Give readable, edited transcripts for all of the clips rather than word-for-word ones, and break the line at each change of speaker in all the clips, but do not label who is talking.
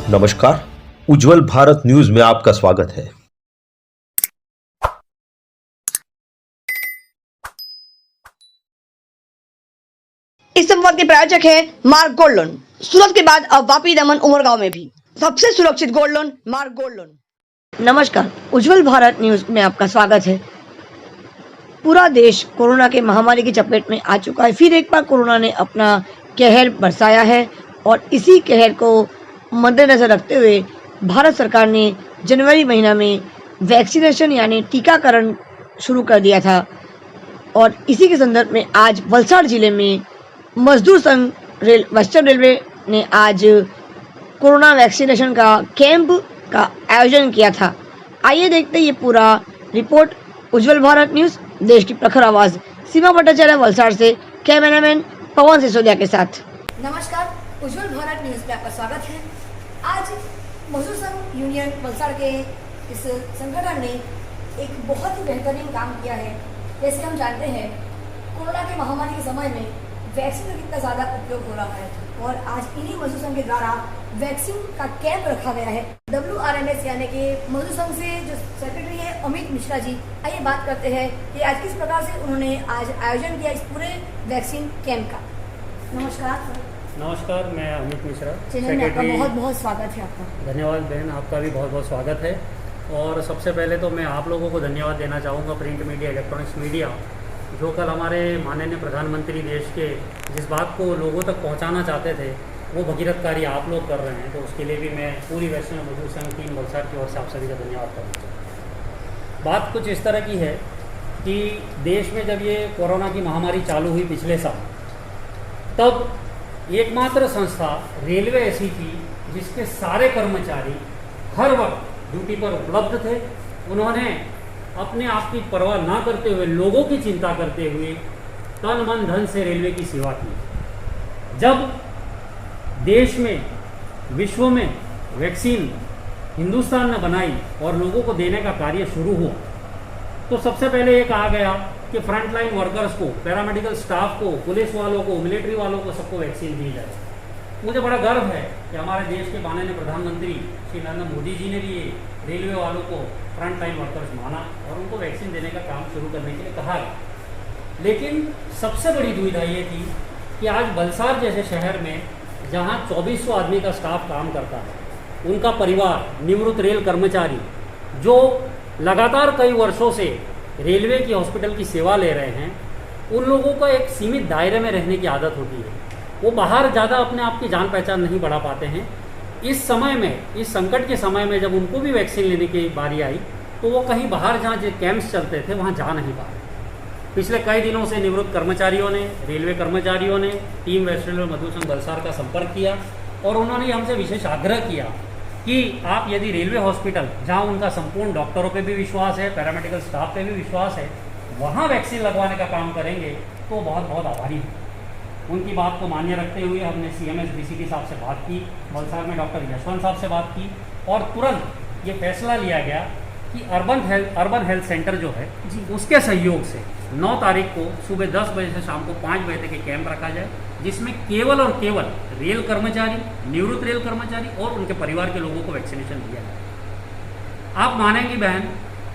नमस्कार, उज्जवल भारत न्यूज में आपका स्वागत है।
इस संवाद के प्रायोजक है मार्क गोल्ड लोन। सूरत के बाद अब वापी, दमन, उमरगांव में भी सबसे सुरक्षित gold loan mark gold loan. नमस्कार, उज्जवल भारत न्यूज में आपका स्वागत है। पूरा देश कोरोना के महामारी की चपेट में आ चुका है। फिर एक बार कोरोना ने अपना कहर बरसाया है और इसी कहर को मद्देनजर रखते हुए भारत सरकार ने जनवरी महीना में वैक्सीनेशन यानी टीकाकरण शुरू कर दिया था। और इसी के संदर्भ में आज वलसाड़ जिले में मजदूर संघ वेस्टर्न रेलवे ने आज कोरोना वैक्सीनेशन का कैंप का आयोजन किया था। आइए देखते हैं ये पूरा रिपोर्ट। उज्जवल भारत न्यूज, देश की प्रखर आवाज, सीमा भट्टाचार्य, वलसाड़ से कैमरामैन पवन सिसोदिया के साथ।
नमस्कार, उज्जवल भारत न्यूज में आपका स्वागत है। आज मजदूर संघ यूनियन वलसाड़ के इस संगठन ने एक बहुत ही बेहतरीन काम किया है। जैसे हम जानते हैं कोरोना के महामारी के समय में वैक्सीन का कितना ज़्यादा उपयोग हो रहा है और आज इन्हीं मजदूर संघ के द्वारा वैक्सीन का कैंप रखा गया है। WRMS यानी कि मजदूर संघ से जो सेक्रेटरी है अमित मिश्रा जी, आइए बात करते हैं कि आज किस प्रकार से उन्होंने आज आयोजन किया इस पूरे वैक्सीन कैंप का। नमस्कार सर।
नमस्कार, मैं अमित मिश्रा,
चैनल में आपका बहुत बहुत स्वागत है। आपका
धन्यवाद बहन, आपका भी बहुत बहुत स्वागत है। और सबसे पहले तो मैं आप लोगों को धन्यवाद देना चाहूँगा, प्रिंट मीडिया, इलेक्ट्रॉनिक्स मीडिया, जो कल हमारे माननीय प्रधानमंत्री देश के जिस बात को लोगों तक पहुँचाना चाहते थे वो भगीरथ कार्य आप लोग कर रहे हैं, तो उसके लिए भी मैं पूरी वैष्णव मजदूर संघ टीम वलसाड़ की ओर से आप सभी का धन्यवाद करूँगा। बात कुछ इस तरह की है कि देश में जब ये कोरोना की महामारी चालू हुई पिछले साल, तब एकमात्र संस्था रेलवे ऐसी थी जिसके सारे कर्मचारी हर वक्त ड्यूटी पर उपलब्ध थे। उन्होंने अपने आप की परवाह ना करते हुए, लोगों की चिंता करते हुए तन मन धन से रेलवे की सेवा की। जब देश में, विश्व में वैक्सीन हिंदुस्तान ने बनाई और लोगों को देने का कार्य शुरू हुआ, तो सबसे पहले ये कहा गया कि फ्रंटलाइन वर्कर्स को, पैरामेडिकल स्टाफ को, पुलिस वालों को, मिलिट्री वालों को, सबको वैक्सीन दी जाए। मुझे बड़ा गर्व है कि हमारे देश के माननीय प्रधानमंत्री श्री नरेंद्र मोदी जी ने भी ये रेलवे वालों को फ्रंटलाइन वर्कर्स माना और उनको वैक्सीन देने का काम शुरू करने के लिए कहा गया। लेकिन सबसे बड़ी दुविधा ये थी कि आज वलसाड़ जैसे शहर में जहाँ 2400 आदमी का स्टाफ काम करता है, उनका परिवार, निवृत्त रेल कर्मचारी जो लगातार कई वर्षों से रेलवे की हॉस्पिटल की सेवा ले रहे हैं, उन लोगों को एक सीमित दायरे में रहने की आदत होती है। वो बाहर ज़्यादा अपने आप की जान पहचान नहीं बढ़ा पाते हैं। इस समय में, इस संकट के समय में जब उनको भी वैक्सीन लेने की बारी आई, तो वो कहीं बाहर जहाँ जो कैंप्स चलते थे वहाँ जा नहीं पा रहे। पिछले कई दिनों से निवृत्त कर्मचारियों ने, रेलवे कर्मचारियों ने टीम वेस्टर्न रेलवे मजदूर संघ वलसाड़ का संपर्क किया और उन्होंने हमसे विशेष आग्रह किया कि आप यदि रेलवे हॉस्पिटल, जहाँ उनका संपूर्ण डॉक्टरों पे भी विश्वास है, पैरामेडिकल स्टाफ पे भी विश्वास है, वहाँ वैक्सीन लगवाने का काम करेंगे तो बहुत बहुत आभारी हूँ। उनकी बात को मान्य रखते हुए हमने CMS DCT साहब से बात की, वलसाड़ में डॉक्टर यशवंत साहब से बात की और तुरंत ये फैसला लिया गया कि अर्बन हेल्थ सेंटर जो है उसके सहयोग से 9 तारीख को सुबह 10 बजे से शाम को 5 बजे तक कैंप रखा जाए, जिसमें केवल और केवल रेल कर्मचारी, निवृत्त रेल कर्मचारी और उनके परिवार के लोगों को वैक्सीनेशन दिया जाए। आप मानेंगी बहन,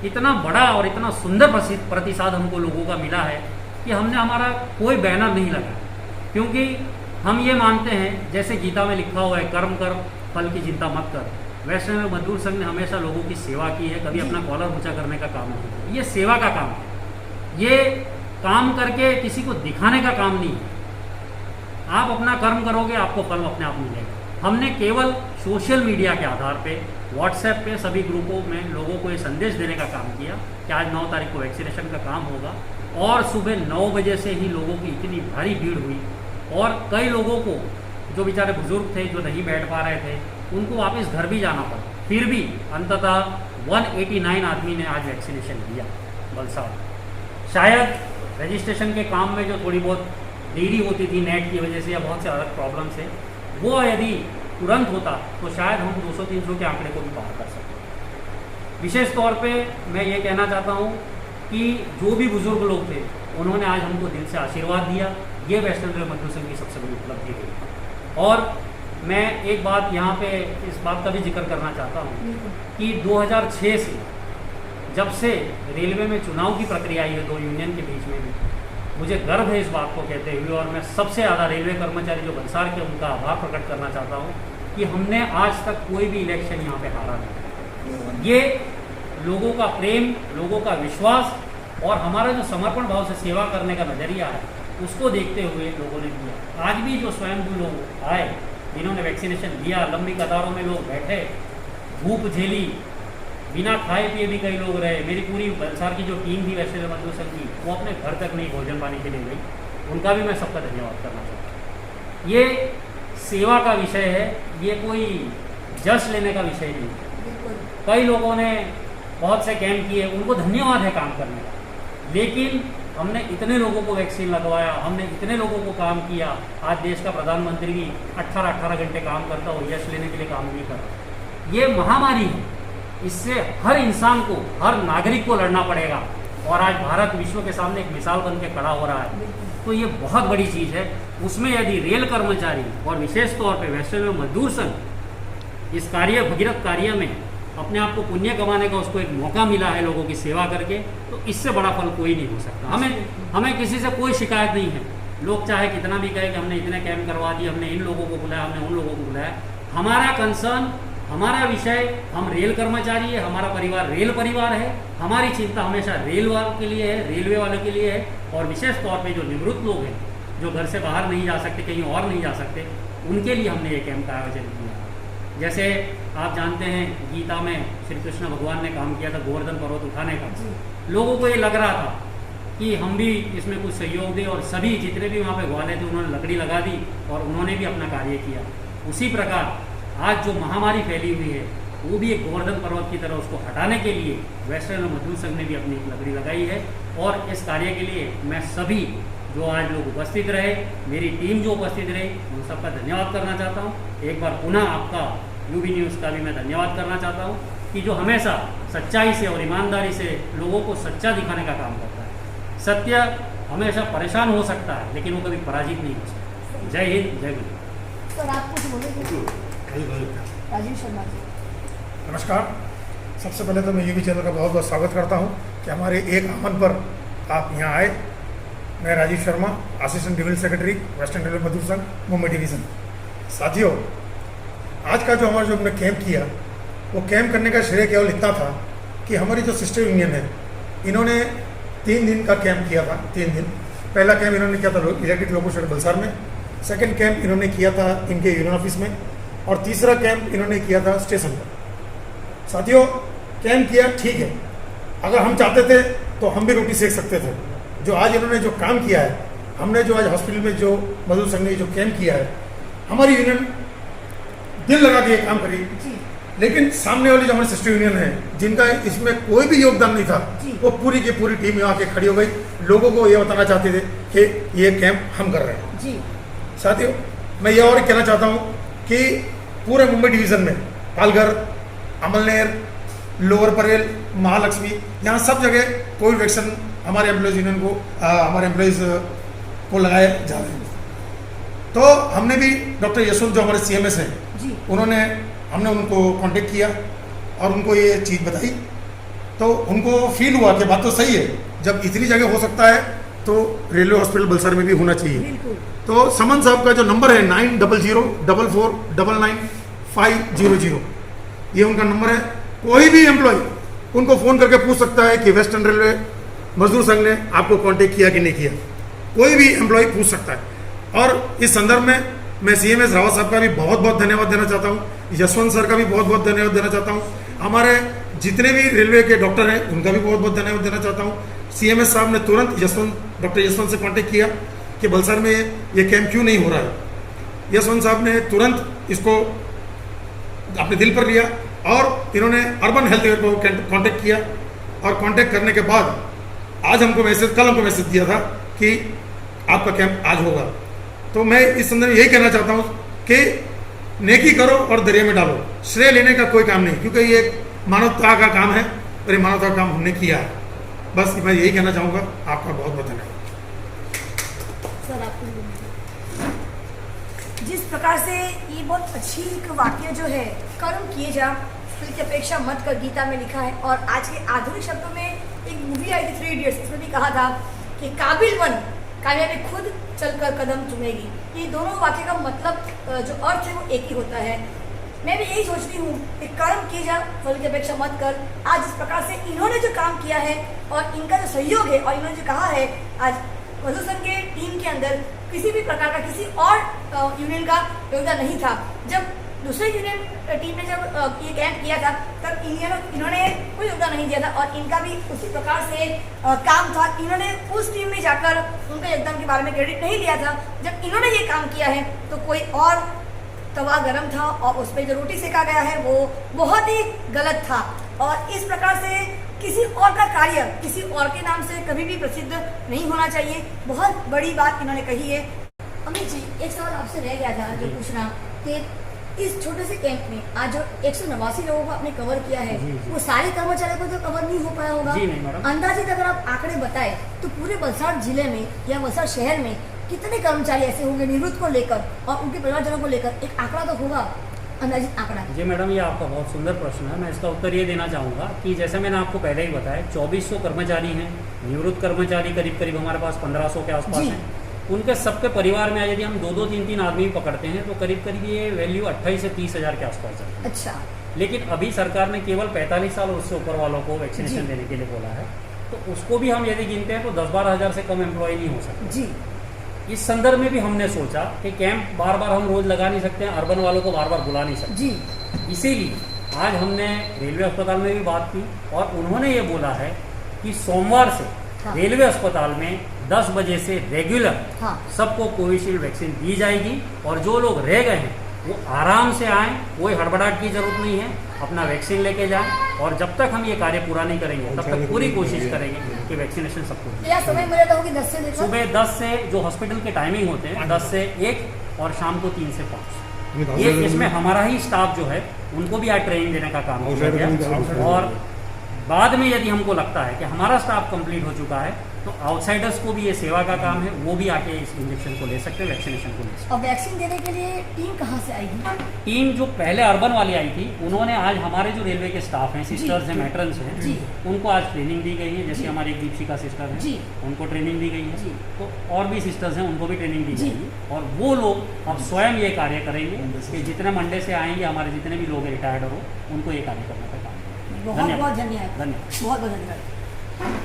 इतना बड़ा और इतना सुंदर प्रतिसाद हमको लोगों का मिला है कि हमने हमारा कोई बैनर नहीं लगाया, क्योंकि हम ये मानते हैं जैसे गीता में लिखा हुआ है, कर्म कर फल की चिंता मत कर। वैष्णव मजदूर संघ ने हमेशा लोगों की सेवा की है, कभी अपना कॉलर ऊंचा करने का काम नहीं किया। ये सेवा का काम है, ये काम करके किसी को दिखाने का काम नहीं है। आप अपना कर्म करोगे, आपको फल अपने आप मिलेगा। हमने केवल सोशल मीडिया के आधार पे, व्हाट्सएप पे सभी ग्रुपों में लोगों को ये संदेश देने का काम किया कि आज 9 तारीख को वैक्सीनेशन का काम होगा और सुबह 9 बजे से ही लोगों की इतनी भारी भीड़ हुई और कई लोगों को, जो बेचारे बुजुर्ग थे, जो नहीं बैठ पा रहे थे, उनको वापस घर भी जाना पड़ा। फिर भी अंततः 189 आदमी ने आज वैक्सीनेशन लिया वलसाड़। शायद रजिस्ट्रेशन के काम में जो थोड़ी बहुत देरी होती थी नेट की वजह से या बहुत से अलग प्रॉब्लम से, वो यदि तुरंत होता तो शायद हम 200-300 के आंकड़े को भी पार कर सकते। विशेष तौर पे मैं ये कहना चाहता हूँ कि जो भी बुजुर्ग लोग थे उन्होंने आज हमको दिल से आशीर्वाद दिया। ये वेस्टर्न रेल मजदूर संघ की सबसे बड़ी उपलब्धि रही। और मैं एक बात यहाँ पे इस बात का भी जिक्र करना चाहता हूँ कि 2006 से जब से रेलवे में चुनाव की प्रक्रिया आई है दो यूनियन के बीच में भी, मुझे गर्व है इस बात को कहते हुए, और मैं सबसे ज़्यादा रेलवे कर्मचारी जो बलसाड़ के उनका आभार प्रकट करना चाहता हूँ कि हमने आज तक कोई भी इलेक्शन यहाँ पे हारा नहीं। ये लोगों का प्रेम, लोगों का विश्वास और हमारा जो समर्पण भाव से सेवा करने का नज़रिया है उसको देखते हुए लोगों ने किया। आज भी जो स्वयंभू लोग आए, जिन्होंने वैक्सीनेशन लिया, लंबी कतारों में लोग बैठे, धूप झेली, बिना खाए पिए भी कई लोग रहे। मेरी पूरी बलसाड़ की जो टीम थी वैसे मजदूर संघ की, वो अपने घर तक नहीं भोजन पानी के लिए गई, उनका भी मैं सबका धन्यवाद करना चाहता हूँ। ये सेवा का विषय है, ये कोई जश लेने का विषय नहीं है। कई लोगों ने बहुत से कैंप किए, उनको धन्यवाद है काम करने का, लेकिन हमने इतने लोगों को वैक्सीन लगवाया, हमने इतने लोगों को काम किया। आज देश का प्रधानमंत्री भी 18-18 घंटे काम करता हो, यश लेने के लिए काम नहीं कर रहा। ये महामारी है, इससे हर इंसान को, हर नागरिक को लड़ना पड़ेगा, और आज भारत विश्व के सामने एक मिसाल बन के खड़ा हो रहा है, तो ये बहुत बड़ी चीज़ है। उसमें यदि रेल कर्मचारी और विशेष तौर पे वेस्ट रेलवे मजदूर संघ इस भगीरथ कार्य में अपने आप को पुण्य कमाने का उसको एक मौका मिला है लोगों की सेवा करके, तो इससे बड़ा फल कोई नहीं हो सकता। हमें किसी से कोई शिकायत नहीं है। लोग चाहे कितना भी कहे कि हमने इतने कैंप करवा दिए, हमने इन लोगों को बुलाया, हमने उन लोगों को बुलाया, हमारा कंसर्न, हमारा विषय, हम रेल कर्मचारी है, हमारा परिवार रेल परिवार है, हमारी चिंता हमेशा रेल वालों के लिए है, रेलवे वालों के लिए है, और विशेष तौर पे जो निवृत्त लोग हैं, जो घर से बाहर नहीं जा सकते, कहीं और नहीं जा सकते, उनके लिए हमने ये कैंप का आयोजन किया। जैसे आप जानते हैं, गीता में श्री कृष्ण भगवान ने काम किया था गोवर्धन पर्वत उठाने का। लोगों को ये लग रहा था कि हम भी इसमें कुछ सहयोग दें, और सभी जितने भी वहाँ पे ग्वाले थे उन्होंने लकड़ी लगा दी और उन्होंने भी अपना कार्य किया। उसी प्रकार आज जो महामारी फैली हुई है, वो भी एक गोवर्धन पर्वत की तरह उसको हटाने के लिए वेस्ट रेलवे मजदूर संघ ने भी अपनी एक लकड़ी लगाई है। और इस कार्य के लिए मैं सभी जो आज लोग उपस्थित रहे, मेरी टीम जो उपस्थित रही, उन सबका धन्यवाद करना चाहता हूँ। एक बार पुनः आपका यूबी न्यूज़ का भी मैं धन्यवाद करना चाहता हूँ कि जो हमेशा सच्चाई से और ईमानदारी से लोगों को सच्चा दिखाने का काम करता है। सत्य हमेशा परेशान हो सकता है, लेकिन वो कभी पराजित नहीं हो सकता। जय हिंद, जय गुरु।
सर आप कुछ बोलेंगे? राजीव शर्मा जी।
नमस्कार। सबसे पहले तो मैं यूबी चैनल का बहुत बहुत स्वागत करता हूं कि हमारे एक आह्वान पर आप यहां आए। मैं Rajiv Sharma, assistant divisional secretary Western Railway Mazdoor Sangh Mumbai division. साथियों, आज का जो हमारा जो हमने कैंप किया, वो कैंप करने का श्रेय केवल इतना था कि हमारी जो सिस्टर यूनियन है, इन्होंने 3 दिन का कैंप किया था। 3 दिन पहला कैंप इन्होंने किया था इलेक्ट्रिक लोको शेड बलसाड़ में, सेकंड कैंप इन्होंने किया था इनके यूनियन ऑफिस में, और तीसरा कैंप इन्होंने किया था स्टेशन पर। साथियों, कैंप किया ठीक है, अगर हम चाहते थे तो हम भी रोटी सेक सकते थे। जो आज इन्होंने जो काम किया है, हमने जो आज हॉस्पिटल में जो मजदूर संघ ने जो कैंप किया है, हमारी यूनियन दिल लगा के काम करी, लेकिन सामने वाली जो हमारी सिस्टर यूनियन है, जिनका इसमें कोई भी योगदान नहीं था, वो पूरी की पूरी टीम यहाँ के खड़ी हो गई। लोगों को ये बताना चाहते थे कि ये कैंप हम कर रहे हैं।
जी
साथियों, मैं ये और कहना चाहता हूँ कि पूरे मुंबई डिवीज़न में पालघर, अमलनेर, लोअर परेल, महालक्ष्मी, यहाँ सब जगह कोविड वैक्सीन हमारे एम्प्लॉयज़ यूनियन को, हमारे एम्प्लॉयज़ को लगाए जा रहे हैं। तो हमने भी डॉक्टर यशवंत जो हमारे CMS हैं, हमने उनको कांटेक्ट किया और उनको ये चीज़ बताई, तो उनको फील हुआ कि बात तो सही है, जब इतनी जगह हो सकता है तो रेलवे हॉस्पिटल बलसाड़ में भी होना चाहिए। तो समन साहब का जो नंबर है 900444999500, ये उनका नंबर है। कोई भी एम्प्लॉय उनको फ़ोन करके पूछ सकता है कि वेस्टर्न रेलवे मजदूर संघ ने आपको कांटेक्ट किया कि नहीं किया, कोई भी एम्प्लॉय पूछ सकता है। और इस संदर्भ में मैं CMS रावत साहब का भी बहुत बहुत धन्यवाद देना चाहता हूँ, यशवंत सर का भी बहुत बहुत धन्यवाद देना चाहता हूँ, हमारे जितने भी रेलवे के डॉक्टर हैं उनका भी बहुत बहुत धन्यवाद देना चाहता हूँ। CMS साहब ने तुरंत डॉक्टर यशवंत से कांटेक्ट किया कि बलसाड़ में ये कैंप क्यों नहीं हो रहा है। यशवंत साहब ने तुरंत इसको अपने दिल पर लिया और इन्होंने अर्बन हेल्थ केयर को कांटेक्ट किया, और कांटेक्ट करने के बाद कल हमको मैसेज दिया था कि आपका कैंप आज होगा। तो मैं इस संदर्भ में यही कहना चाहता हूँ कि नेकी करो और दरिया में डालो, श्रेय लेने का कोई काम नहीं, क्योंकि ये एक मानवता का काम है और ये मानवता का काम हमने किया है। बस मैं यही कहना चाहूँगा। आपका बहुत बहुत धन्यवाद।
सर आपको जिस प्रकार से ये बहुत अच्छी एक वाक्य जो है, कर्म किए जा फल की अपेक्षा मत कर, गीता में लिखा है। और आज के आधुनिक शब्दों में एक मूवी आई थी 3 इडियट्स, इसमें भी कहा था कि काबिल बन, कामयाबी खुद चलकर कदम चुमेगी। ये दोनों वाक्य का मतलब जो अर्थ है वो एक ही होता है। मैं भी यही सोचती हूँ कि कर्म किए जा फल की अपेक्षा मत कर। आज इस प्रकार से इन्होंने जो काम किया है और इनका जो सहयोग है और इन्होंने जो कहा है, आज मजदूर संघ के टीम के अंदर किसी भी प्रकार का किसी और यूनियन का योगदान नहीं था। जब दूसरे यूनियन टीम ने जब ये कैंप किया था तब इन्होंने कोई योगदान नहीं दिया था और इनका भी उसी प्रकार से काम था। इन्होंने उस टीम में जाकर उनके योगदान के बारे में क्रेडिट नहीं लिया था। जब इन्होंने ये काम किया है तो कोई और तवा गरम था और उस पर जो रोटी सेका गया है वो बहुत ही गलत था। और इस प्रकार से किसी और का कार्य किसी और के नाम से कभी भी प्रसिद्ध नहीं होना चाहिए। बहुत बड़ी बात इन्होंने कही है। अमित जी, एक सवाल आपसे रह गया था जो पूछना कि इस छोटे से कैंप में आज जो 189 लोगों को आपने कवर किया है, वो सारे कर्मचारियों को तो कवर नहीं हो पाया होगा।
जी नहीं मैडम।
अंदाजित अगर आप आंकड़े बताए तो पूरे वलसाड़ जिले में या वलसाड़ शहर में कितने कर्मचारी ऐसे होंगे निवृत्त को लेकर और उनके परिवारजनों को लेकर, एक आंकड़ा तो होगा, अंदाजित आंकड़ा।
जी मैडम, ये आपका बहुत सुंदर प्रश्न है। मैं इसका उत्तर ये देना चाहूँगा कि जैसे मैंने आपको पहले ही बताया 2400 कर्मचारी हैं, निवृत्त कर्मचारी करीब करीब हमारे पास 1500 के आसपास हैं। उनके सबके परिवार में यदि हम 2-2, 3-3 आदमी पकड़ते हैं तो करीब करीब ये वैल्यू 28 से 30 हज़ार के आसपास है।
अच्छा।
लेकिन अभी सरकार ने केवल 45 साल और उससे ऊपर वालों को वैक्सीनेशन देने के लिए बोला है, तो उसको भी हम यदि गिनते हैं तो 10-12 हज़ार से कम एम्प्लॉय नहीं हो सकते।
जी।
इस संदर्भ में भी हमने सोचा कि कैंप बार बार हम रोज लगा नहीं सकते हैं, अर्बन वालों को बार बार बुला नहीं सकते।
जी।
इसीलिए आज हमने रेलवे अस्पताल में भी बात की और उन्होंने ये बोला है कि सोमवार से
हाँ।
रेलवे अस्पताल में 10 बजे से रेगुलर
हाँ।
सबको कोविशील्ड वैक्सीन दी जाएगी। और जो लोग रह गए हैं वो आराम से आएँ, कोई हड़बड़ाहट की जरूरत नहीं है, अपना वैक्सीन लेके जाएं। और जब तक हम ये कार्य पूरा नहीं करेंगे तब तक पूरी कोशिश करेंगे कि वैक्सीनेशन सबको दी
क्या समय मर्यादा होगी 10 से लेकर?
सुबह 10 से जो हॉस्पिटल के टाइमिंग होते हैं 10 से 1 और शाम को 3 से 5। ये इसमें हमारा ही स्टाफ जो है उनको भी आज ट्रेनिंग देने का काम किया गया। और बाद में यदि हमको लगता है कि हमारा स्टाफ कंप्लीट हो चुका है तो आउटसाइडर्स को भी ये सेवा का काम है, वो भी आके इस इंजेक्शन को ले सकते हैं, वैक्सीनेशन को ले सकते हैं।
और वैक्सीन देने के लिए टीम कहाँ से आएगी?
टीम जो पहले अर्बन वाली आई थी उन्होंने आज हमारे जो रेलवे के स्टाफ हैं, सिस्टर्स हैं, मैट्रन्स हैं, उनको आज ट्रेनिंग दी गई है। जैसे हमारी एक दीपशिका सिस्टर है, उनको ट्रेनिंग दी गई है, तो और भी सिस्टर्स हैं उनको भी ट्रेनिंग दी जाएगी। और वो लोग अब स्वयं ये कार्य करेंगे कि जितने मंडे से आएंगे हमारे जितने भी लोग रिटायर्ड हो उनको ये कार्य करने का काम।
बहुत बहुत धन्यवाद। बहुत बहुत धन्यवाद।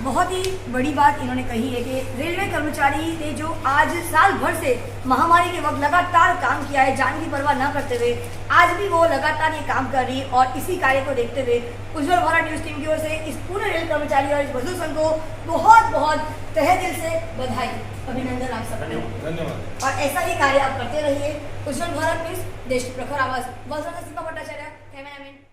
बहुत ही बड़ी बात इन्होंने कही है कि रेलवे कर्मचारी ने जो आज साल भर से महामारी के वक्त लगातार काम किया है, जान की परवाह न करते हुए, आज भी वो लगातार ये काम कर रही है। और इसी कार्य को देखते हुए उज्ज्वल भारत न्यूज़ टीम की ओर से इस पूरे रेल कर्मचारी और इस मजदूर संघ को बहुत बहुत तहे दिल से बधाई, अभिनंदन आप सबको।
धन्यवाद।
और ऐसा ही कार्य आप करते रहिए। उज्ज्वल भारत न्यूज़, देश की प्रखर आवाज, वलसाड़ से सीमा भट्टाचार्य, कैमरामैन।